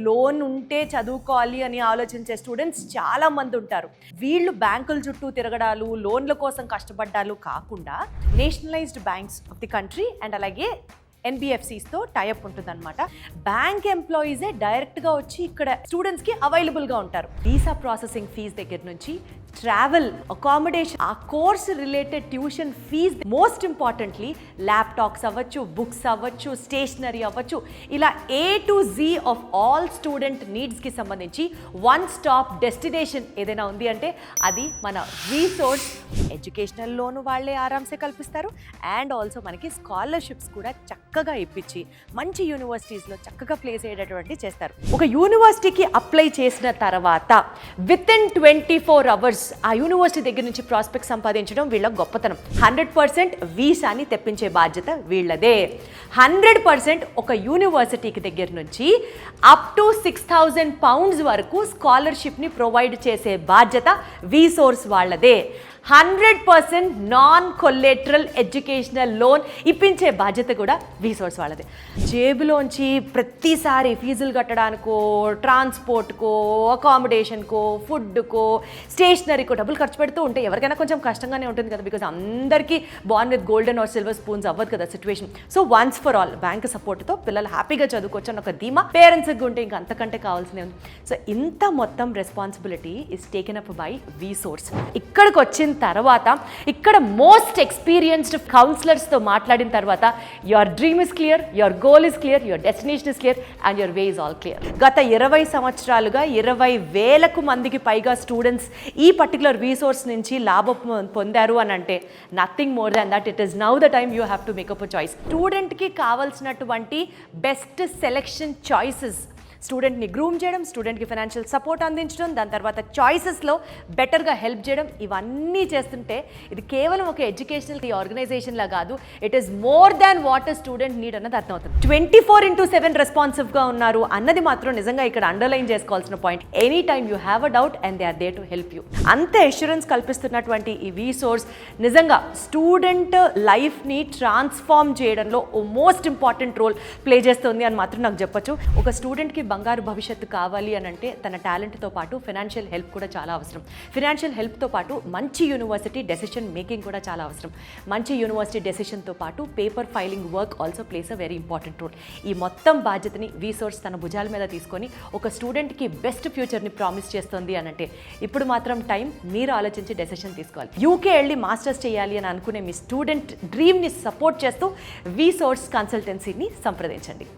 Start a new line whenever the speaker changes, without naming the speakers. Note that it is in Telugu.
లోన్ ఉంటే చదువుకోవాలి అని ఆలోచించే స్టూడెంట్స్ చాలా మంది ఉంటారు. వీళ్ళు బ్యాంకుల చుట్టూ తిరగడాలు, లోన్ల కోసం కష్టపడ్డాలు కాకుండా nationalised banks of the country and అలాగే NBFCస్తో టైఅప్ ఉంటుందన్నమాట. బ్యాంక్ ఎంప్లాయీసే డైరెక్ట్గా వచ్చి ఇక్కడ స్టూడెంట్స్కి అవైలబుల్గా ఉంటారు. వీసా ప్రాసెసింగ్ ఫీజ్ దగ్గర నుంచి ట్రావెల్, అకామిడేషన్, ఆ course related tuition fees, most importantly laptops అవ్వచ్చు, బుక్స్ అవ్వచ్చు, స్టేషనరీ అవ్వచ్చు, ఇలా A to Z of all student నీడ్స్కి సంబంధించి వన్ స్టాప్ డెస్టినేషన్ ఏదైనా ఉంది అంటే అది మన రీసోర్స్. ఎడ్యుకేషనల్ లోన్ వాళ్ళే ఆరామ్సే కల్పిస్తారు అండ్ ఆల్సో మనకి స్కాలర్షిప్స్ కూడా చక్కగా ఇప్పించి మంచి యూనివర్సిటీస్లో చక్కగా ప్లేస్ అయ్యేటటువంటి చేస్తారు. ఒక యూనివర్సిటీకి అప్లై చేసిన తర్వాత విత్ ఇన్ 24 hours ఆ యూనివర్సిటీ దగ్గర నుంచి ప్రాస్పెక్ట్ సంపాదించడం వీళ్ళ గొప్పతనం. 100% వీసాని తెప్పించే బాధ్యత వీళ్ళదే. 100% ఒక యూనివర్సిటీకి దగ్గర నుంచి అప్ టు 6,000 pounds వరకు స్కాలర్షిప్ని ప్రొవైడ్ చేసే బాధ్యత వీసోర్స్ వాళ్ళదే. 100% నాన్ కొలేటరల్ ఎడ్యుకేషనల్ లోన్ ఇప్పించే బాధ్యత కూడా వీసోర్స్ వాళ్ళదే. జేబులోంచి ప్రతిసారి ఫీజులు కట్టడానికో, ట్రాన్స్పోర్ట్కో, అకామిడేషన్కో, ఫుడ్కో, స్టేషనరీకో డబ్బులు ఖర్చు పెడుతూ ఉంటే ఎవరికైనా కొంచెం కష్టంగానే ఉంటుంది కదా. బికాజ్ అందరికీ born with golden are silver spoons అవ్వదు కదా situation. So once for all bank సపోర్ట్తో పిల్లలు హ్యాపీగా చదువుకోవచ్చు అని ఒక ధీమా పేరెంట్స్కి ఉంటే ఇంకా అంతకంటే కావాల్సినవి ఉంది. సో ఇంత మొత్తం responsibility is taken up by VSource. ఇక్కడికి వచ్చిన తర్వాత ఇక్కడ మోస్ట్ ఎక్స్పీరియన్స్డ్ కౌన్సిలర్స్తో మాట్లాడిన తర్వాత your dream is clear, your goal is clear, your destination is clear and your way is all clear. గత 20 సంవత్సరాలుగా 20,000 మందికి పైగా స్టూడెంట్స్ ఈ పర్టికులర్ రీసోర్స్ నుంచి లాభం పొందారు అని అంటే nothing more than that. It is now the time you have to make up a choice. స్టూడెంట్కి కావాల్సినటువంటి బెస్ట్ సెలెక్షన్ చాయిసెస్, స్టూడెంట్ని గ్రూమ్ చేయడం, స్టూడెంట్కి ఫైనాన్షియల్ సపోర్ట్ అందించడం, దాని తర్వాత చాయిసెస్లో బెటర్గా హెల్ప్ చేయడం, ఇవన్నీ చేస్తుంటే ఇది కేవలం ఒక ఎడ్యుకేషనల్ ఆర్గనైజేషన్లా కాదు, it is more than what a student need అన్నది అర్థమవుతుంది. 24/7 రెస్పాన్సివ్గా ఉన్నారు అన్నది మాత్రం నిజంగా ఇక్కడ అండర్లైన్ చేసుకోవాల్సిన point. Any time you have a doubt and they are there to help you. అంత అష్యూరెన్స్ కల్పిస్తున్నటువంటి ఈ వీసోర్స్ నిజంగా స్టూడెంట్ లైఫ్ని ట్రాన్స్ఫార్మ్ చేయడంలో ఓ మోస్ట్ ఇంపార్టెంట్ రోల్ ప్లే చేస్తుంది అని మాత్రం నాకు చెప్పొచ్చు. ఒక స్టూడెంట్కి బంగారు భవిష్యత్తు కావాలి అని అంటే తన టాలెంట్తో పాటు ఫైనాన్షియల్ హెల్ప్ కూడా చాలా అవసరం. ఫైనాన్షియల్ హెల్ప్తో పాటు మంచి యూనివర్సిటీ డెసిషన్ మేకింగ్ కూడా చాలా అవసరం. మంచి యూనివర్సిటీ డెసిషన్తో పాటు paper filing work also plays a very important role. ఈ మొత్తం బాధ్యతని వీసోర్స్ తన భుజాల మీద తీసుకొని ఒక స్టూడెంట్కి బెస్ట్ ఫ్యూచర్ని ప్రామిస్ చేస్తుంది అని అంటే ఇప్పుడు మాత్రం టైం మీరు ఆలోచించి డెసిషన్ తీసుకోవాలి. యూకే వెళ్ళి మాస్టర్స్ చేయాలి అని అనుకునే మీ స్టూడెంట్ డ్రీమ్ని సపోర్ట్ చేస్తూ వీసోర్స్ కన్సల్టెన్సీని సంప్రదించండి.